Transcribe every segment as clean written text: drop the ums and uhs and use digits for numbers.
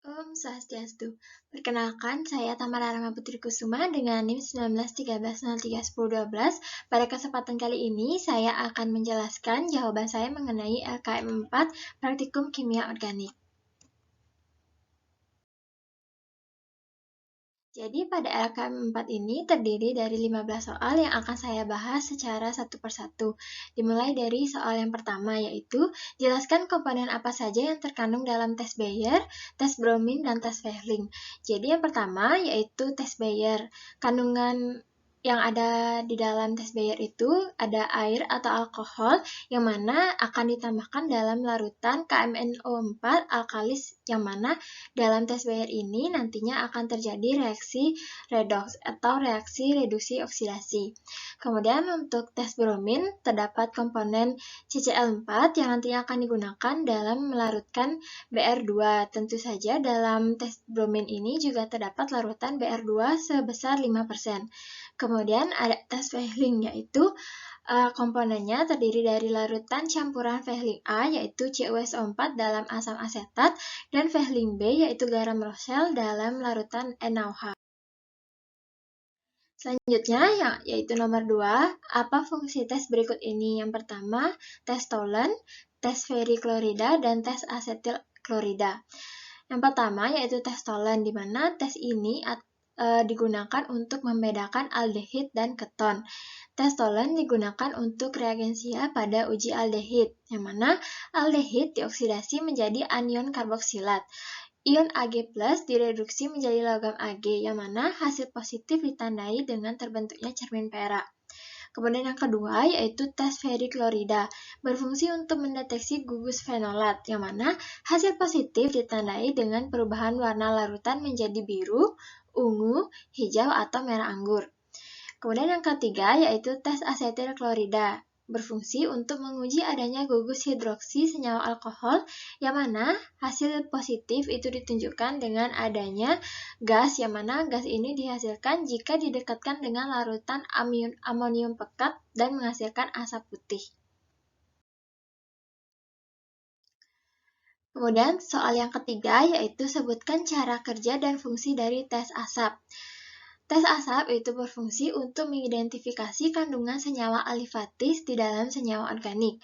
Om Swastiastu. Perkenalkan, saya Tamara Rama Putri Kusuma dengan NIM 1913031012. Pada kesempatan kali ini, saya akan menjelaskan jawaban saya mengenai LKM 4 Praktikum Kimia Organik. Jadi pada LKM 4 ini terdiri dari 15 soal yang akan saya bahas secara satu persatu. Dimulai dari soal yang pertama, yaitu jelaskan komponen apa saja yang terkandung dalam tes Bayer, tes Bromin, dan tes Fehling. Jadi yang pertama yaitu tes Bayer. Kandungan yang ada di dalam tes Bayer itu ada air atau alkohol yang mana akan ditambahkan dalam larutan KMNO4 alkalis, yang mana dalam tes Bayer ini nantinya akan terjadi reaksi redox atau reaksi reduksi oksidasi. Kemudian untuk tes bromin terdapat komponen CCl4 yang nantinya akan digunakan dalam melarutkan BR2. Tentu saja dalam tes bromin ini juga terdapat larutan BR2 sebesar 5%. Kemudian ada tes Fehling, yaitu komponennya terdiri dari larutan campuran Fehling A yaitu CuSO4 dalam asam asetat dan Fehling B yaitu garam rosel dalam larutan NaOH. Selanjutnya yaitu nomor 2, apa fungsi tes berikut ini? Yang pertama, tes Tholen, tes feriklorida, dan tes asetil klorida. Yang pertama yaitu tes Tholen, di mana tes ini digunakan untuk membedakan aldehid dan keton. Tes Tholen digunakan untuk reagensia pada uji aldehid, yang mana aldehid dioksidasi menjadi anion karboksilat. Ion Ag+ direduksi menjadi logam Ag, yang mana hasil positif ditandai dengan terbentuknya cermin perak. Kemudian yang kedua yaitu tes feriklorida, berfungsi untuk mendeteksi gugus fenolat, yang mana hasil positif ditandai dengan perubahan warna larutan menjadi biru, ungu, hijau, atau merah anggur. Kemudian yang ketiga yaitu tes asetil klorida, berfungsi untuk menguji adanya gugus hidroksi senyawa alkohol, yang mana hasil positif itu ditunjukkan dengan adanya gas, yang mana gas ini dihasilkan jika didekatkan dengan larutan amonium pekat dan menghasilkan asap putih. Kemudian soal yang ketiga yaitu sebutkan cara kerja dan fungsi dari tes asap. Tes asap itu berfungsi untuk mengidentifikasi kandungan senyawa alifatis di dalam senyawa organik.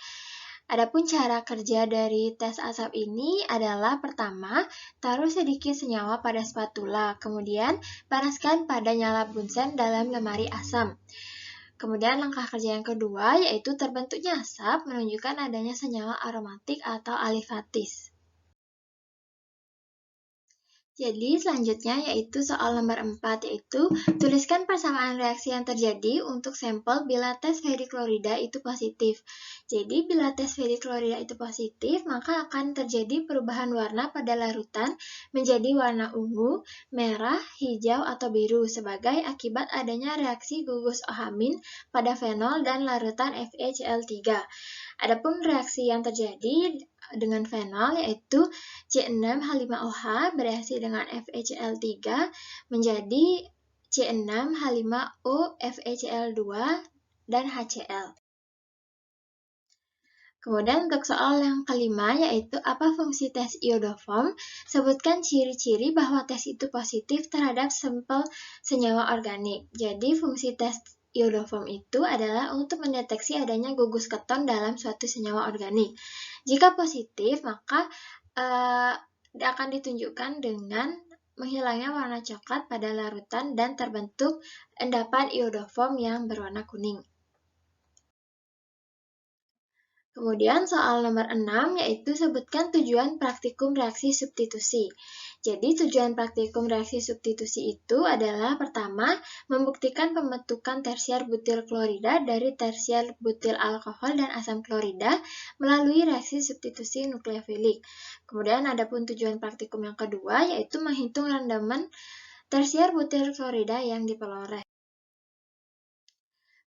Adapun cara kerja dari tes asap ini adalah pertama, taruh sedikit senyawa pada spatula, kemudian panaskan pada nyala bunsen dalam lemari asam. Kemudian langkah kerja yang kedua yaitu terbentuknya asap menunjukkan adanya senyawa aromatik atau alifatis. Jadi selanjutnya yaitu soal nomor 4, yaitu tuliskan persamaan reaksi yang terjadi untuk sampel bila tes feriklorida itu positif. Jadi bila tes feriklorida itu positif, maka akan terjadi perubahan warna pada larutan menjadi warna ungu, merah, hijau, atau biru sebagai akibat adanya reaksi gugus OH- pada fenol dan larutan FeCl3. Adapun reaksi yang terjadi dengan fenol yaitu C6H5OH bereaksi dengan FeCl3 menjadi C6H5O FeCl2 dan HCl. Kemudian untuk soal yang kelima yaitu apa fungsi tes iodoform? Sebutkan ciri-ciri bahwa tes itu positif terhadap sampel senyawa organik. Jadi fungsi tes iodoform itu adalah untuk mendeteksi adanya gugus keton dalam suatu senyawa organik. Jika positif, maka akan ditunjukkan dengan menghilangnya warna coklat pada larutan dan terbentuk endapan iodoform yang berwarna kuning. Kemudian soal nomor 6 yaitu sebutkan tujuan praktikum reaksi substitusi. Jadi tujuan praktikum reaksi substitusi itu adalah pertama, membuktikan pembentukan tersier butil klorida dari tersier butil alkohol dan asam klorida melalui reaksi substitusi nukleofilik. Kemudian adapun tujuan praktikum yang kedua yaitu menghitung rendaman tersier butil klorida yang diperoleh.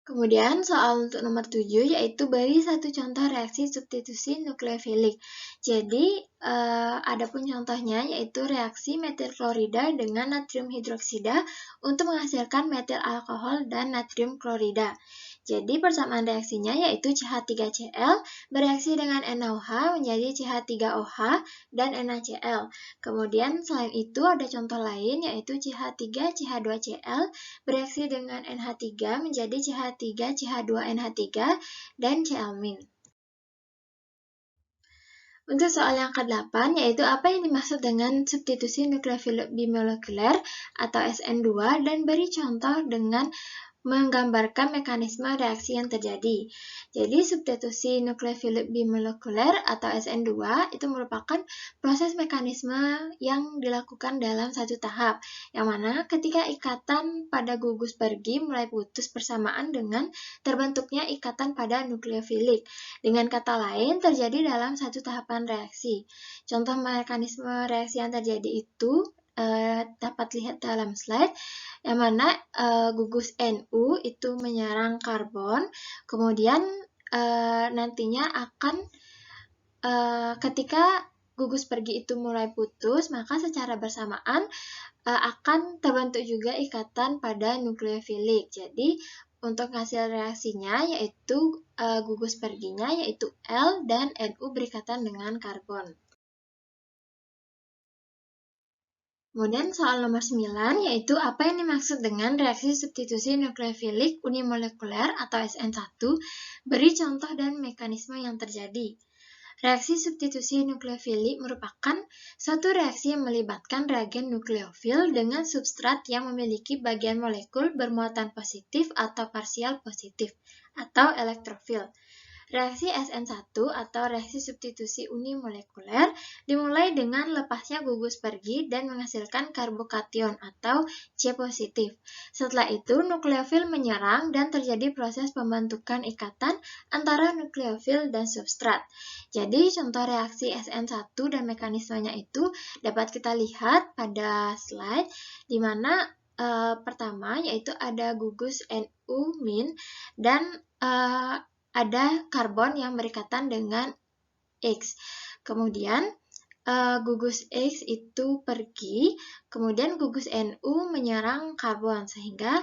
Kemudian soal untuk nomor 7 yaitu beri satu contoh reaksi substitusi nukleofilik. Jadi adapun contohnya yaitu reaksi metil klorida dengan natrium hidroksida untuk menghasilkan metil alkohol dan natrium klorida. Jadi persamaan reaksinya yaitu CH3Cl bereaksi dengan NaOH menjadi CH3OH dan NaCl. Kemudian selain itu ada contoh lain yaitu CH3CH2Cl bereaksi dengan NH3 menjadi CH3CH2NH3 dan Cl-. Untuk soal yang ke-8, yaitu apa yang dimaksud dengan substitusi nukleofil bimolekuler atau SN2 dan beri contoh dengan menggambarkan mekanisme reaksi yang terjadi. Jadi substitusi nukleofil bimolekuler atau SN2 itu merupakan proses mekanisme yang dilakukan dalam satu tahap, yang mana ketika ikatan pada gugus pergi mulai putus bersamaan dengan terbentuknya ikatan pada nukleofilik. Dengan kata lain, terjadi dalam satu tahapan reaksi. Contoh mekanisme reaksi yang terjadi itu dapat lihat dalam slide, yang mana gugus Nu itu menyerang karbon, kemudian nantinya akan ketika gugus pergi itu mulai putus, maka secara bersamaan akan terbentuk juga ikatan pada nukleofilik. Jadi untuk hasil reaksinya yaitu gugus perginya yaitu L dan Nu berikatan dengan karbon. Kemudian soal nomor 9 yaitu apa yang dimaksud dengan reaksi substitusi nukleofilik unimolekuler atau SN1, beri contoh dan mekanisme yang terjadi. Reaksi substitusi nukleofilik merupakan suatu reaksi yang melibatkan reagen nukleofil dengan substrat yang memiliki bagian molekul bermuatan positif atau parsial positif atau elektrofil. Reaksi SN1 atau reaksi substitusi unimolekuler dimulai dengan lepasnya gugus pergi dan menghasilkan karbokation atau C positif. Setelah itu, nukleofil menyerang dan terjadi proses pembentukan ikatan antara nukleofil dan substrat. Jadi, contoh reaksi SN1 dan mekanismenya itu dapat kita lihat pada slide, di mana pertama yaitu ada gugus Nu- dan ada karbon yang berikatan dengan X. Kemudian gugus X itu pergi, kemudian gugus Nu menyerang karbon, sehingga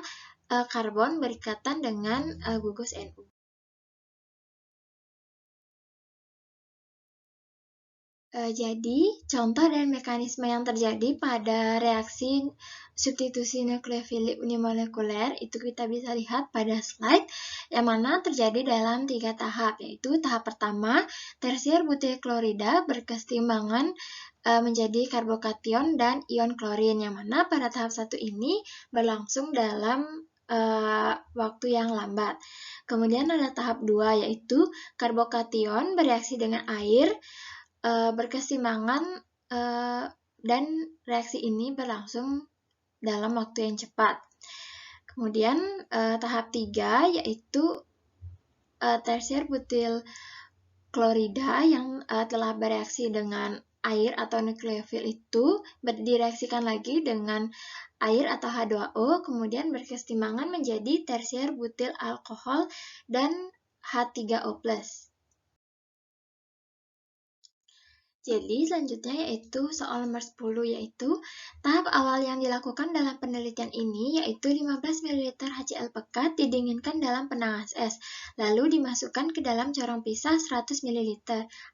karbon berikatan dengan gugus Nu. Jadi, contoh dan mekanisme yang terjadi pada reaksi substitusi nukleofilik unimolekuler itu kita bisa lihat pada slide, yang mana terjadi dalam 3 tahap, yaitu tahap pertama, tersier butil klorida berkeseimbangan menjadi karbokation dan ion klorin, yang mana pada tahap 1 ini berlangsung dalam waktu yang lambat. Kemudian ada tahap 2, yaitu karbokation bereaksi dengan air, berkeseimbangan dan reaksi ini berlangsung dalam waktu yang cepat. Kemudian tahap 3 yaitu tersier butil klorida yang telah bereaksi dengan air atau nukleofil itu direaksikan lagi dengan air atau H2O, kemudian berkeseimbangan menjadi tersier butil alkohol dan H3O+. Jadi selanjutnya yaitu soal nomor 10, yaitu tahap awal yang dilakukan dalam penelitian ini yaitu 15 ml HCl pekat didinginkan dalam penangas es, lalu dimasukkan ke dalam corong pisah 100 ml.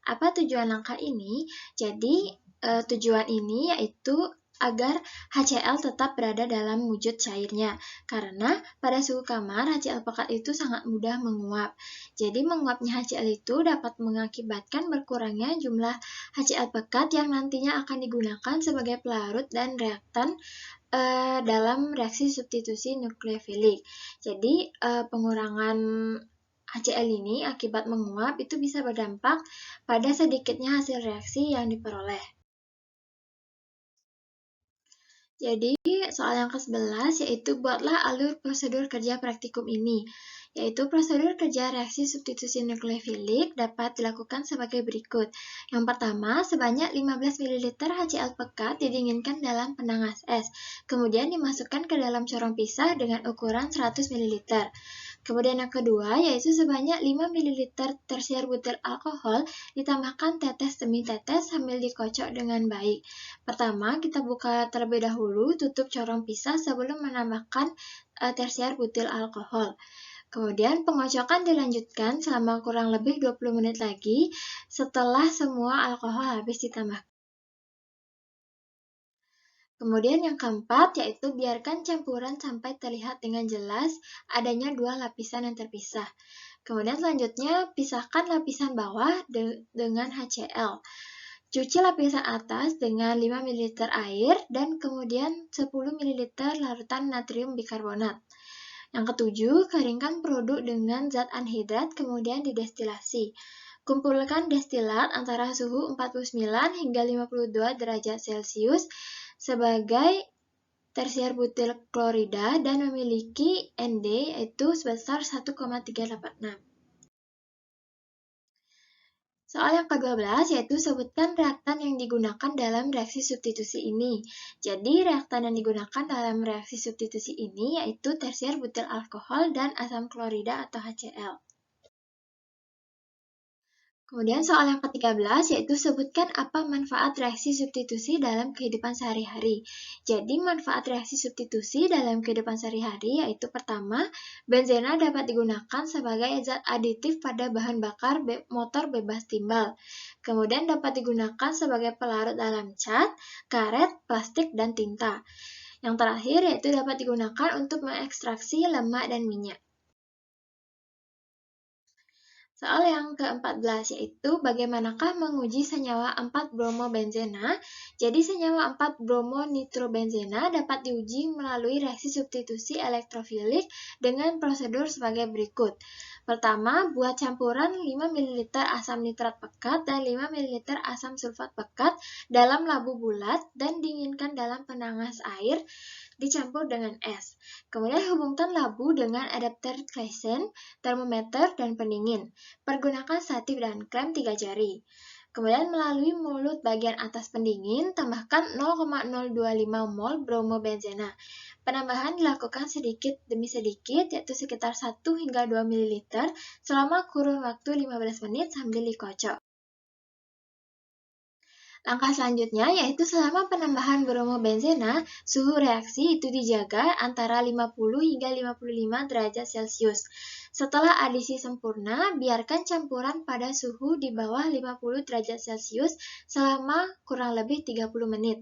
Apa tujuan langkah ini? Jadi tujuan ini yaitu agar HCl tetap berada dalam wujud cairnya, karena pada suhu kamar HCl pekat itu sangat mudah menguap. Jadi menguapnya HCl itu dapat mengakibatkan berkurangnya jumlah HCl pekat yang nantinya akan digunakan sebagai pelarut dan reaktan dalam reaksi substitusi nukleofilik. Jadi pengurangan HCl ini akibat menguap itu bisa berdampak pada sedikitnya hasil reaksi yang diperoleh. Jadi, soal yang ke-11 yaitu buatlah alur prosedur kerja praktikum ini, yaitu prosedur kerja reaksi substitusi nukleofilik dapat dilakukan sebagai berikut. Yang pertama, sebanyak 15 ml HCl pekat didinginkan dalam penangas es, kemudian dimasukkan ke dalam corong pisah dengan ukuran 100 ml. Kemudian yang kedua, yaitu sebanyak 5 ml tersier butil alkohol ditambahkan tetes demi tetes sambil dikocok dengan baik. Pertama, kita buka terlebih dahulu tutup corong pisah sebelum menambahkan tersier butil alkohol. Kemudian pengocokan dilanjutkan selama kurang lebih 20 menit lagi setelah semua alkohol habis ditambahkan. Kemudian yang keempat yaitu biarkan campuran sampai terlihat dengan jelas adanya dua lapisan yang terpisah. Kemudian selanjutnya pisahkan lapisan bawah dengan HCl. Cuci lapisan atas dengan 5 ml air dan kemudian 10 ml larutan natrium bikarbonat. Yang ketujuh, keringkan produk dengan zat anhidrat kemudian didestilasi. Kumpulkan destilat antara suhu 49 hingga 52 derajat Celcius sebagai tersier butil klorida dan memiliki ND yaitu sebesar 1,386. Soal yang ke-12 yaitu sebutkan reaktan yang digunakan dalam reaksi substitusi ini. Jadi reaktan yang digunakan dalam reaksi substitusi ini yaitu tersier butil alkohol dan asam klorida atau HCl. Kemudian soal yang ke-13 yaitu sebutkan apa manfaat reaksi substitusi dalam kehidupan sehari-hari. Jadi manfaat reaksi substitusi dalam kehidupan sehari-hari yaitu pertama, benzena dapat digunakan sebagai zat aditif pada bahan bakar motor bebas timbal. Kemudian dapat digunakan sebagai pelarut dalam cat, karet, plastik, dan tinta. Yang terakhir yaitu dapat digunakan untuk mengekstraksi lemak dan minyak. Soal yang ke-14 yaitu bagaimanakah menguji senyawa 4-bromobenzena. Jadi senyawa 4-bromonitrobenzena dapat diuji melalui reaksi substitusi elektrofilik dengan prosedur sebagai berikut. Pertama, buat campuran 5 ml asam nitrat pekat dan 5 ml asam sulfat pekat dalam labu bulat dan dinginkan dalam penanas air dicampur dengan es. Kemudian hubungkan labu dengan adapter Claisen, termometer, dan pendingin. Pergunakan statif dan klem 3 jari. Kemudian melalui mulut bagian atas pendingin, tambahkan 0,025 mol bromobenzena. Penambahan dilakukan sedikit demi sedikit, yaitu sekitar 1 hingga 2 ml selama kurun waktu 15 menit sambil dikocok. Langkah selanjutnya yaitu selama penambahan bromobenzena, suhu reaksi itu dijaga antara 50 hingga 55 derajat Celcius. Setelah adisi sempurna, biarkan campuran pada suhu di bawah 50 derajat Celcius selama kurang lebih 30 menit.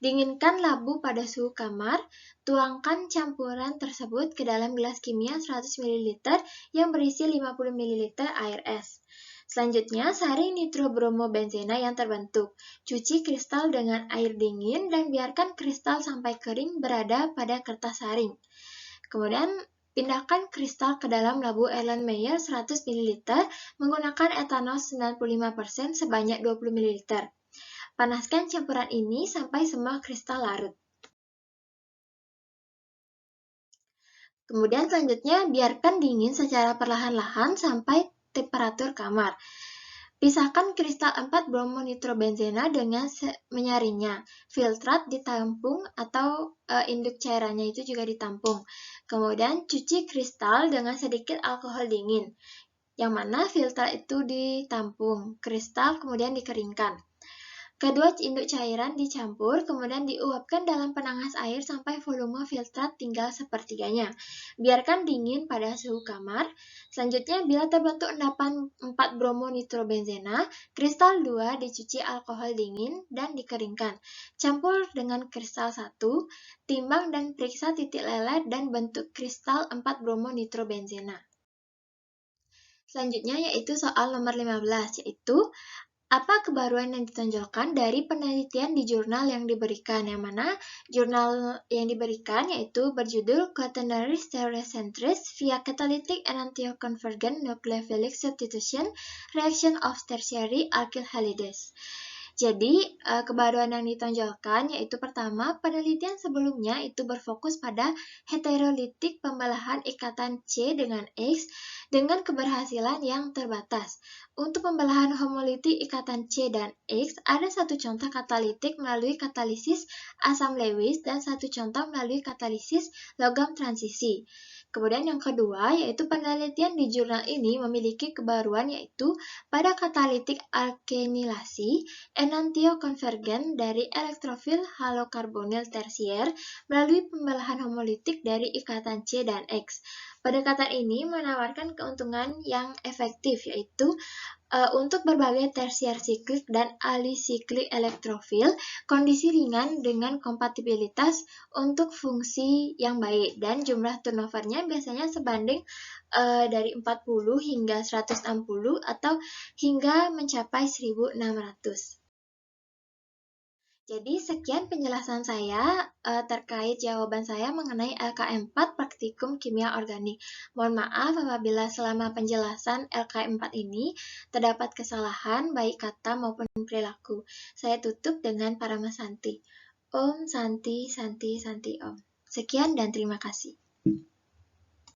Dinginkan labu pada suhu kamar, tuangkan campuran tersebut ke dalam gelas kimia 100 ml yang berisi 50 ml air es. Selanjutnya, saring nitrobromobenzena yang terbentuk. Cuci kristal dengan air dingin dan biarkan kristal sampai kering berada pada kertas saring. Kemudian, pindahkan kristal ke dalam labu Erlenmeyer 100 ml menggunakan etanol 95% sebanyak 20 ml. Panaskan campuran ini sampai semua kristal larut. Kemudian selanjutnya, biarkan dingin secara perlahan-lahan sampai temperatur kamar. Pisahkan kristal 4-bromonitrobenzena dengan menyaringnya. Filtrat ditampung atau induk cairannya itu juga ditampung. Kemudian cuci kristal dengan sedikit alkohol dingin. Yang mana filtrat itu ditampung, kristal kemudian dikeringkan. Kedua induk cairan dicampur, kemudian diuapkan dalam penanas air sampai volume filtrat tinggal sepertiganya. Biarkan dingin pada suhu kamar. Selanjutnya, bila terbentuk endapan 4-bromonitrobenzena, kristal 2 dicuci alkohol dingin dan dikeringkan. Campur dengan kristal 1, timbang dan periksa titik lelet dan bentuk kristal 4-bromonitrobenzena. Selanjutnya yaitu soal nomor 15, yaitu apa kebaruan yang ditonjolkan dari penelitian di jurnal yang diberikan? Yang mana jurnal yang diberikan yaitu berjudul Quaternary Stereocentris via Catalytic Enantioconvergent Nucleophilic Substitution Reaction of Tertiary Alkyl Halides. Jadi, kebaruan yang ditonjolkan yaitu pertama, penelitian sebelumnya itu berfokus pada heterolitik pembelahan ikatan C dengan X dengan keberhasilan yang terbatas. Untuk pembelahan homolitik ikatan C dan X, ada satu contoh katalitik melalui katalisis asam Lewis dan satu contoh melalui katalisis logam transisi. Kemudian yang kedua, yaitu penelitian di jurnal ini memiliki kebaruan yaitu pada katalitik alkenilasi enantiokonvergen dari elektrofil halokarbonil tersier melalui pembelahan homolitik dari ikatan C dan X. Pendekatan ini menawarkan keuntungan yang efektif, yaitu untuk berbagai tersier siklik dan alisiklik elektrofil, kondisi ringan dengan kompatibilitas untuk fungsi yang baik, dan jumlah turnovernya biasanya sebanding dari 40 hingga 160 atau hingga mencapai 1600. Jadi sekian penjelasan saya terkait jawaban saya mengenai LKM 4 Praktikum Kimia Organik. Mohon maaf apabila selama penjelasan LKM 4 ini terdapat kesalahan baik kata maupun perilaku. Saya tutup dengan Paramasanti. Om Santi Santi Santi Om. Sekian dan terima kasih.